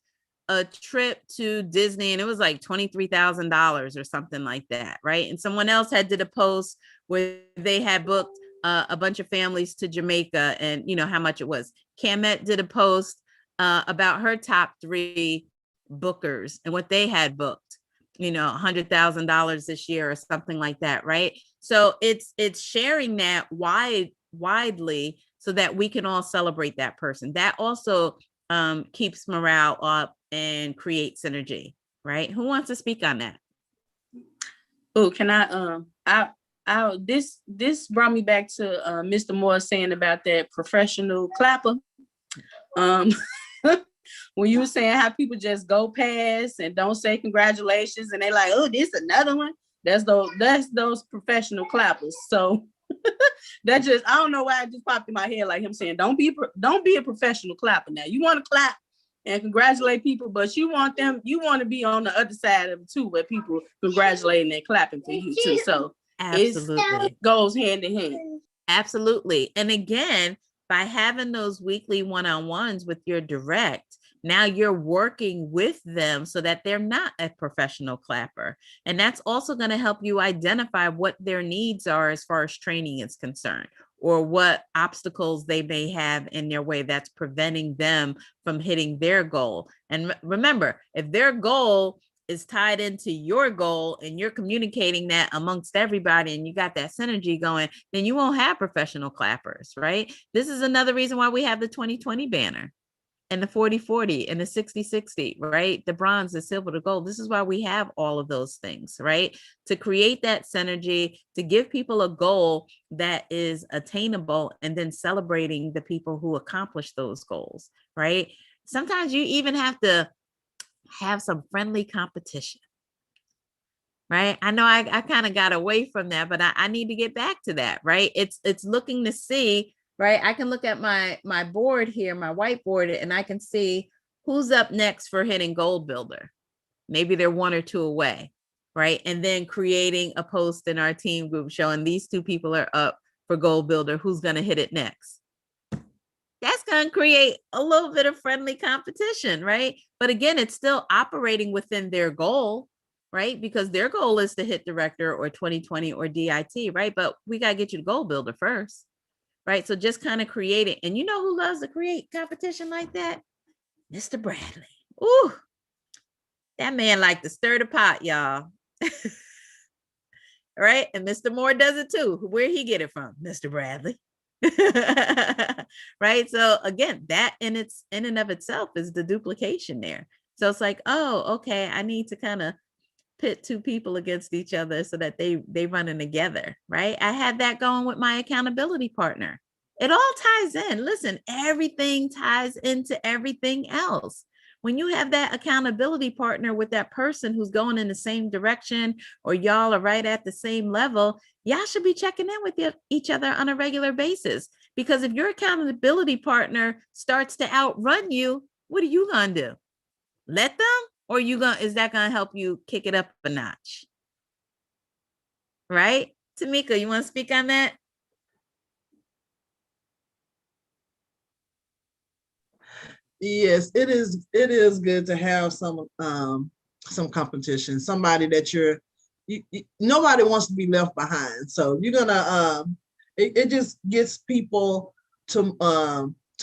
a trip to Disney, and it was like $23,000 or something like that, right? And someone else did a post where they had booked a bunch of families to Jamaica, and you know how much it was. Camette did a post about her top 3 bookers and what they had booked, you know, $100,000 this year or something like that, right? So it's sharing that widely so that we can all celebrate that person. That also keeps morale up and creates synergy, right? Who wants to speak on that? Oh, can this brought me back to Mr. Moore saying about that professional clapper. When you were saying how people just go past and don't say congratulations and they like, oh, this another one. That's those professional clappers. So that just, I don't know why it just popped in my head, like him saying, don't be a professional clapper. Now you want to clap and congratulate people, but you want to be on the other side of it too, where people congratulating and clapping for you too. So absolutely, it goes hand in hand. Absolutely. And again, by having those weekly one-on-ones with your direct, now you're working with them so that they're not a professional clapper. And that's also going to help you identify what their needs are as far as training is concerned, or what obstacles they may have in their way that's preventing them from hitting their goal. And remember, if their goal is tied into your goal and you're communicating that amongst everybody and you got that synergy going, then you won't have professional clappers, right? This is another reason why we have the 2020 banner and the 40-40 and the 60-60, right? The bronze, the silver, the gold. This is why we have all of those things, right? To create that synergy, to give people a goal that is attainable, and then celebrating the people who accomplish those goals, right? Sometimes you even have to have some friendly competition, right? I know I kind of got away from that, but I need to get back to that, right? It's looking to see, right? I can look at my board here, my whiteboard, and I can see who's up next for hitting Gold Builder. Maybe they're one or two away, right? And then creating a post in our team group showing these two people are up for Gold Builder. Who's going to hit it next? That's going to create a little bit of friendly competition, right? But again, it's still operating within their goal, right? Because their goal is to hit director or 2020 or DIT, right? But we got to get you to Gold Builder first, right? So just kind of create it. And you know who loves to create competition like that? Mr. Bradley. Ooh, that man like to stir the pot, y'all. Right? And Mr. Moore does it too. Where he get it from? Mr. Bradley. Right? So again, that in and of itself is the duplication there. So it's like, oh, okay, I need to kind of pit two people against each other so that they running together, right? I had that going with my accountability partner. It all ties in. Listen, everything ties into everything else. When you have that accountability partner with that person who's going in the same direction, or y'all are right at the same level, y'all should be checking in with each other on a regular basis. Because if your accountability partner starts to outrun you, what are you going to do? Let them? Or is that going to help you kick it up a notch? Right? Tamika, you want to speak on that? Yes, it is good to have some competition, somebody that nobody wants to be left behind. So you're gonna it just gets people to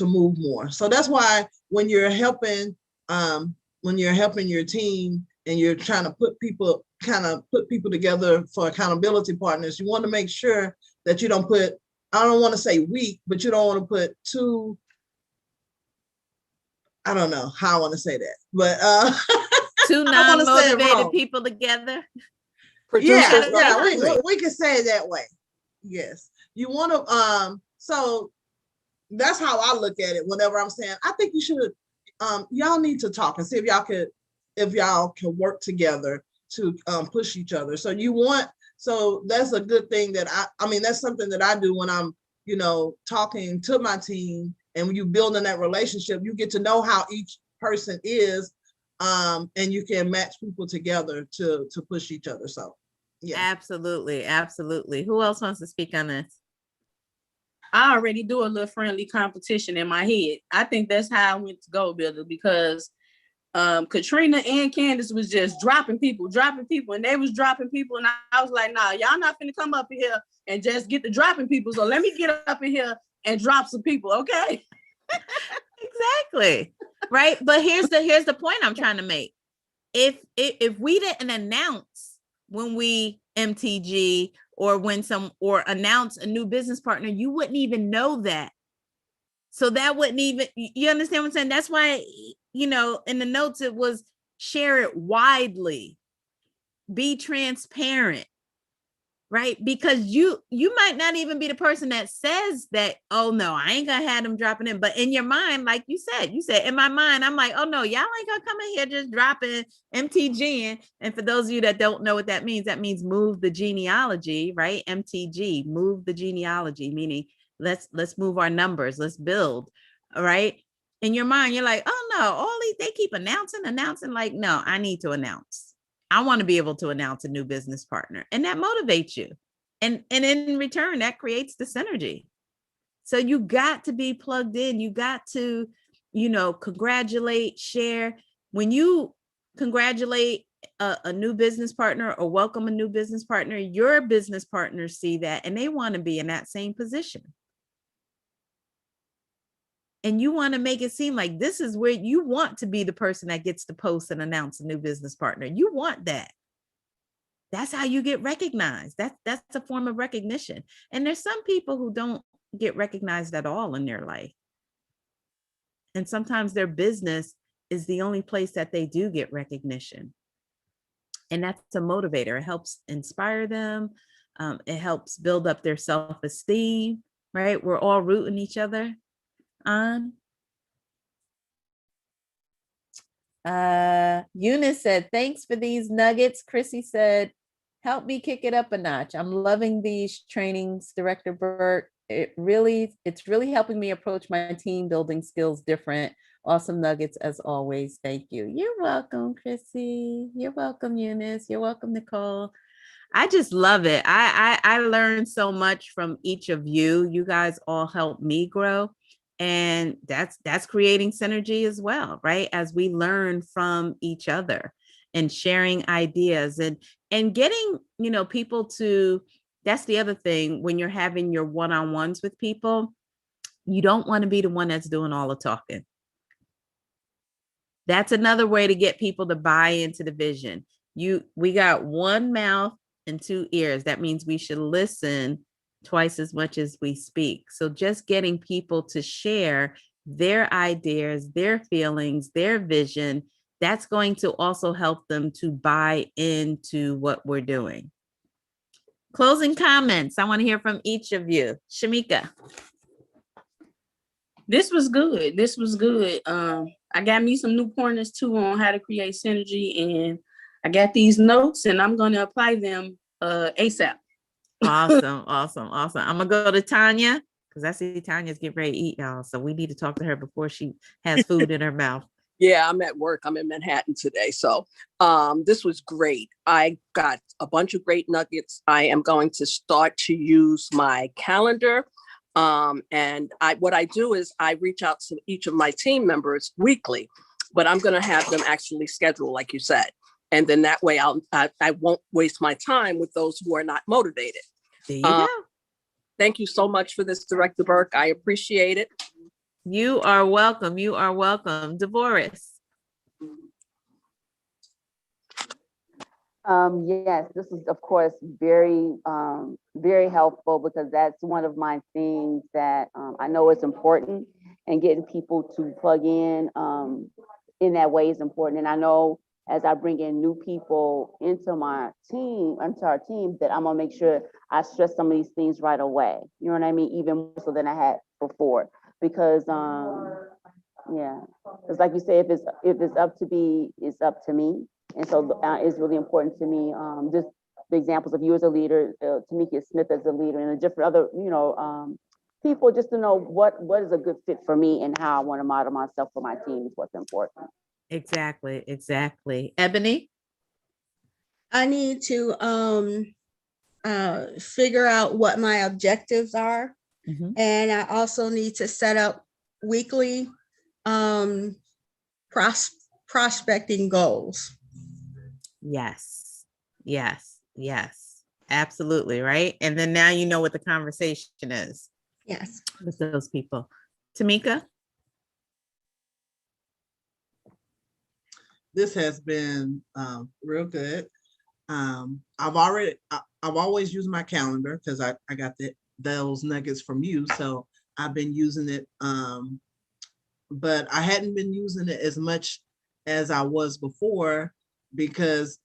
move more. So that's why when you're helping your team and you're trying to put people together for accountability partners, you want to make sure that you don't put, I don't want to say weak, but you don't want to put too, I don't know how I want to say that, but two non-motivated people together. Yeah, we can say it that way. Yes, you want to. So that's how I look at it. Whenever I'm saying, I think you should. Y'all need to talk and see if y'all can work together to push each other. So that's a good thing that I mean that's something that I do when I'm talking to my team. And when you building that relationship, you get to know how each person is, and you can match people together to push each other. So, yeah. Absolutely. Who else wants to speak on this? I already do a little friendly competition in my head. I think that's how I went to Gold Builder, because Katrina and Candace was just dropping people, and they was dropping people. And I was like, nah, y'all not finna come up in here and just get the dropping people. So let me get up in here and drop some people, okay? Exactly. Right. But here's the point I'm trying to make. If we didn't announce when we MTG or or announce a new business partner, you wouldn't even know that. So that wouldn't even, you understand what I'm saying? That's why, in the notes, it was share it widely, be transparent, right? Because you might not even be the person that says that, oh no, I ain't gonna have them dropping in. But in your mind, like you said, in my mind, I'm like, oh no, y'all ain't gonna come in here just dropping MTG in. And for those of you that don't know what that means move the genealogy, right? MTG, move the genealogy, meaning let's move our numbers, let's build. All right. In your mind, you're like, oh no, all these, they keep announcing. Like, no, I need to announce. I want to be able to announce a new business partner, and that motivates you. And in return, that creates the synergy. So you got to be plugged in. You got to, congratulate, share. When you congratulate a new business partner or welcome a new business partner, your business partners see that and they want to be in that same position. And you want to make it seem like this is where you want to be the person that gets to post and announce a new business partner. You want that. That's how you get recognized. That's a form of recognition. And there's some people who don't get recognized at all in their life. And sometimes their business is the only place that they do get recognition. And that's a motivator. It helps inspire them. It helps build up their self-esteem, right? We're all rooting each other on. Eunice said, thanks for these nuggets. Chrissy said, help me kick it up a notch. I'm loving these trainings, Director Burke. It's really helping me approach my team building skills different. Awesome nuggets as always. Thank you. You're welcome, Chrissy. You're welcome, Eunice. You're welcome, Nicole. I just love it. I learned so much from each of you. You guys all helped me grow. And that's creating synergy as well, right? As we learn from each other and sharing ideas and getting, people to, that's the other thing when you're having your one-on-ones with people, you don't want to be the one that's doing all the talking. That's another way to get people to buy into the vision. We got one mouth and two ears. That means we should listen twice as much as we speak. So just getting people to share their ideas, their feelings, their vision, that's going to also help them to buy into what we're doing. Closing comments. I want to hear from each of you. Shamika. This was good. I got me some new pointers too on how to create synergy, and I got these notes and I'm going to apply them ASAP. Awesome. I'm gonna go to Tanya because I see Tanya's getting ready to eat, y'all. So we need to talk to her before she has food in her mouth. Yeah, I'm at work. I'm in Manhattan today. So this was great. I got a bunch of great nuggets. I am going to start to use my calendar. And what I do is I reach out to each of my team members weekly, but I'm going to have them actually schedule, like you said. And then that way I won't waste my time with those who are not motivated. There you go. Thank you so much for this, Director Burke. I appreciate it. You are welcome. DeVoris. Yes, this is of course very, very helpful because that's one of my things that I know is important, and getting people to plug in that way is important. And I know as I bring in new people into our team, that I'm gonna make sure I stress some of these things right away. You know what I mean? Even more so than I had before, because it's like you say, if it's up to be, it's up to me. And so it's really important to me. Just the examples of you as a leader, Tamika Smith as a leader, and the different other, people, just to know what is a good fit for me and how I want to model myself for my team is what's important. Exactly. Ebony? I need to figure out what my objectives are. Mm-hmm. And I also need to set up weekly prospecting goals. Yes. Absolutely, right? And then now you know what the conversation is. Yes. With those people. Tamika? This has been real good. I've always used my calendar because I got those nuggets from you. So I've been using it. But I hadn't been using it as much as I was before, because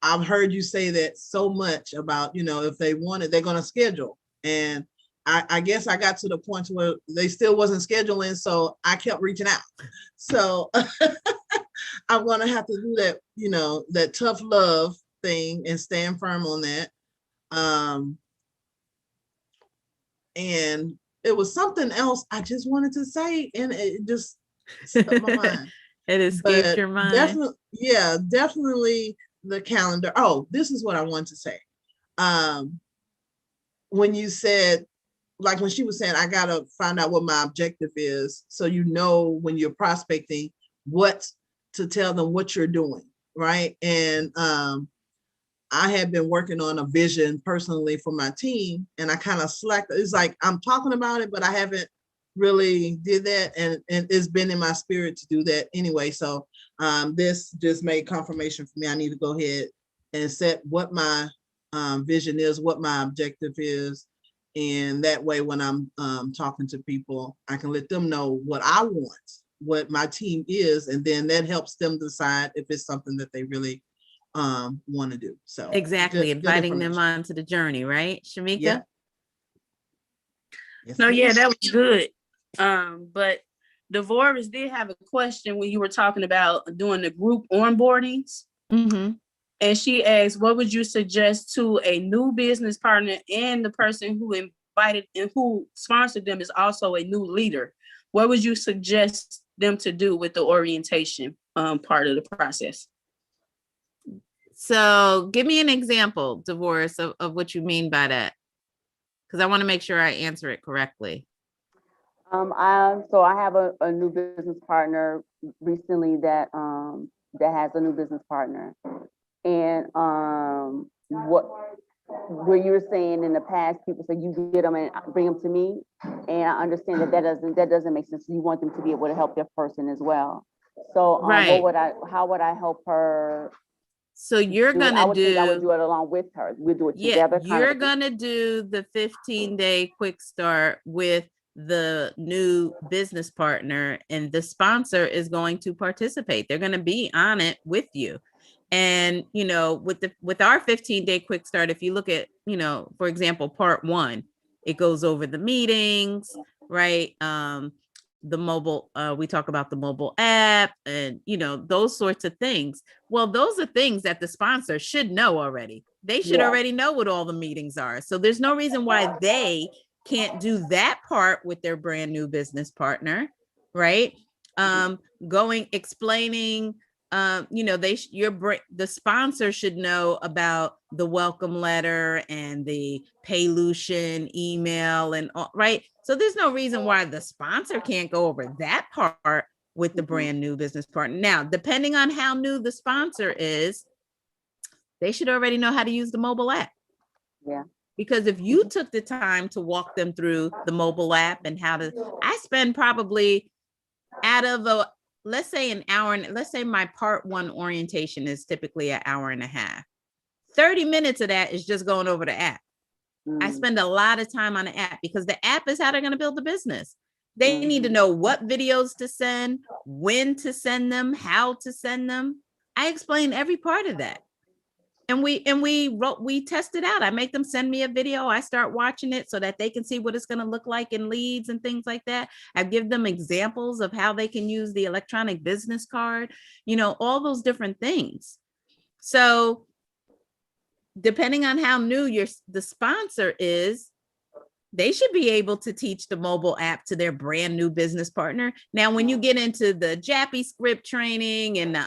I've heard you say that so much about, if they want it, they're going to schedule. And I guess I got to the point where they still wasn't scheduling. So I kept reaching out. So I'm going to have to do that, that tough love thing and stand firm on that. And it was something else I just wanted to say, and it just slipped my mind. It escaped But your mind. definitely the calendar. Oh, this is what I want to say. When you said, like when she was saying, I gotta find out what my objective is, so when you're prospecting, what to tell them what you're doing, right? And I have been working on a vision personally for my team, and I kind of slacked. It's like I'm talking about it, but I haven't really did that, and it's been in my spirit to do that anyway. So this just made confirmation for me. I need to go ahead and set what my vision is, what my objective is, and that way when I'm talking to people, I can let them know what I want, what my team is, and then that helps them decide if it's something that they really want to do. So exactly, good inviting them information. onto the journey, right, Shamika? Yeah. Yes, No, yeah, ma'am. that was good. But Devorah did have a question when you were talking about doing the group onboardings. Mm-hmm. And she asked, what would you suggest to a new business partner and the person who invited and who sponsored them is also a new leader? What would you suggest them to do with the orientation part of the process? So give me an example, Divorce, of what you mean by that, because I want to make sure I answer it correctly. So I have a new business partner recently that has a new business partner, and where you were saying in the past, people say you get them and bring them to me, and I understand that doesn't make sense. You want them to be able to help their person as well. So Right. how would I help her? So you're I gonna would think I would do do it along with her. We'll do it yeah, together. you're gonna do the 15-day quick start with the new business partner, and the sponsor is going to participate. They're going to be on it with you. And with our 15-day quick start, if you look at, for example, part 1, it goes over the meetings, right? The mobile, we talk about the mobile app and those sorts of things. Well, those are things that the sponsor should know already. They should already know what all the meetings are. So there's no reason why they can't do that part with their brand new business partner, right? Explaining, the sponsor should know about the welcome letter and the Paylution email and all, right? So there's no reason why the sponsor can't go over that part with the brand new business partner. Now, depending on how new the sponsor is, they should already know how to use the mobile app. Yeah. Because if you took the time to walk them through the mobile app and how to, I spend probably out of let's say an hour, and let's say my part 1 orientation is typically an hour and a half. 30 minutes of that is just going over the app. I spend a lot of time on the app because the app is how they're going to build the business. They need to know what videos to send, when to send them, how to send them. I explain every part of that. And we test it out. I make them send me a video. I start watching it so that they can see what it's going to look like in leads and things like that. I give them examples of how they can use the electronic business card, all those different things. So depending on how new the sponsor is, they should be able to teach the mobile app to their brand new business partner. Now, when you get into the Jappy script training and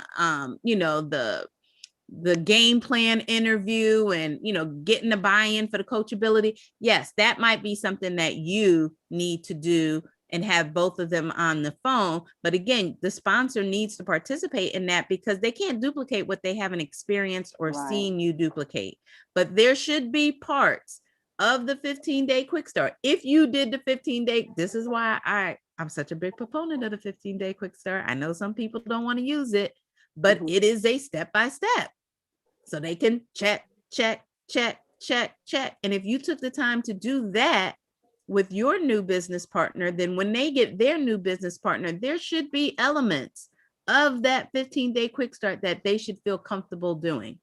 the game plan interview and getting the buy-in for the coachability, yes, that might be something that you need to do and have both of them on the phone. But again, the sponsor needs to participate in that because they can't duplicate what they haven't experienced or seen you duplicate. But there should be parts of the 15-day quick start. If you did the 15-day, this is why I'm such a big proponent of the 15-day quick start. I know some people don't want to use it, but it is a step-by-step. So they can check, check, check, check, check. And if you took the time to do that with your new business partner, then when they get their new business partner, there should be elements of that 15-day quick start that they should feel comfortable doing.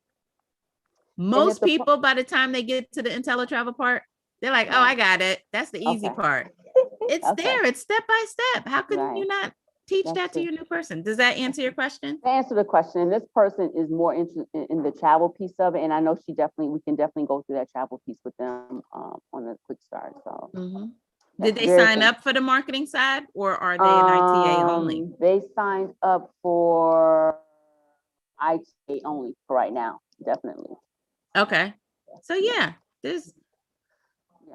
Most people, by the time they get to the Untitled Travel part, they're like, oh, I got it. That's the easy part. It's there. It's step by step. How can you not teach that to your new person? Does that answer your question? To answer the question, this person is more interested in the travel piece of it. And I know we can definitely go through that travel piece with them on the quick start. So did they sign up for the marketing side, or are they an ITA only? They signed up for ITA only for right now, definitely. Okay. So yeah,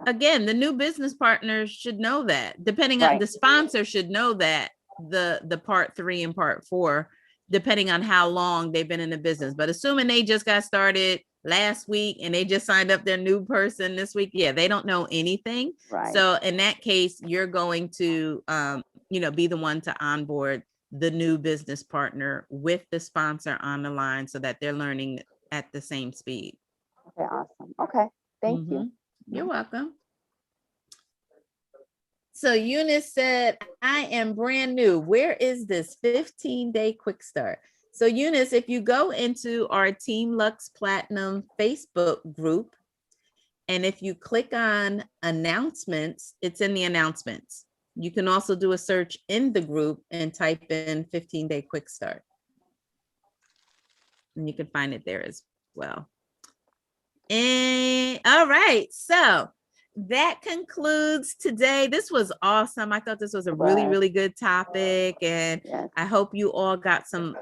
again, the new business partners should know that. Depending on the sponsor should know that the part 3 and part 4, depending on how long they've been in the business. But assuming they just got started last week and they just signed up their new person this week, they don't know anything. So in that case, you're going to be the one to onboard the new business partner with the sponsor on the line so that they're learning at the same speed. Okay, awesome. Okay, thank you. You're welcome. So Eunice said, I am brand new. Where is this 15-day quick start? So Eunice, if you go into our Team Lux Platinum Facebook group, and if you click on announcements, it's in the announcements. You can also do a search in the group and type in 15-day quick start. And you can find it there as well. And all right, so that concludes today. This was awesome. I thought this was a really, really good topic, and I hope you all got some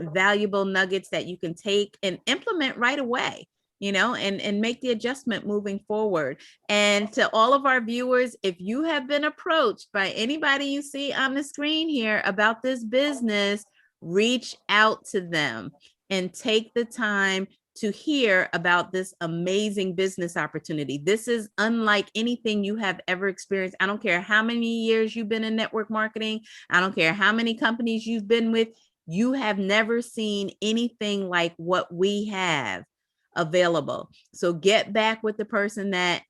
valuable nuggets that you can take and implement right away, and make the adjustment moving forward. And to all of our viewers, if you have been approached by anybody you see on the screen here about this business, reach out to them and take the time to hear about this amazing business opportunity. This is unlike anything you have ever experienced. I don't care how many years you've been in network marketing. I don't care how many companies you've been with. You have never seen anything like what we have available. So get back with the person that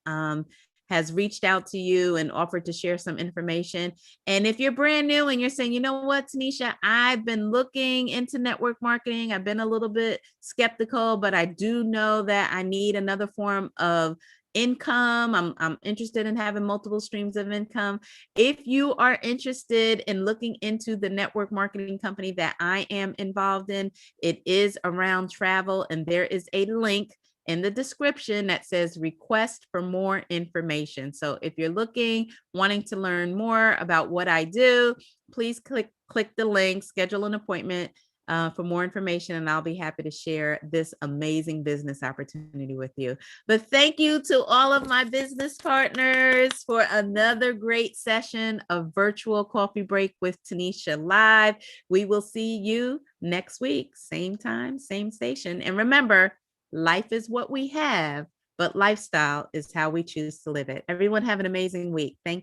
has reached out to you and offered to share some information. And if you're brand new and you're saying, you know what, Tanisha, I've been looking into network marketing. I've been a little bit skeptical, but I do know that I need another form of income. I'm interested in having multiple streams of income. If you are interested in looking into the network marketing company that I am involved in, it is around travel, and there is a link in the description that says request for more information. So if you're wanting to learn more about what I do, please click the link, schedule an appointment for more information, and I'll be happy to share this amazing business opportunity with you. But thank you to all of my business partners for another great session of Virtual Coffee Break with Tanisha Live. We will see you next week, same time, same station. And remember, life is what we have, but lifestyle is how we choose to live it. Everyone have an amazing week. Thank you.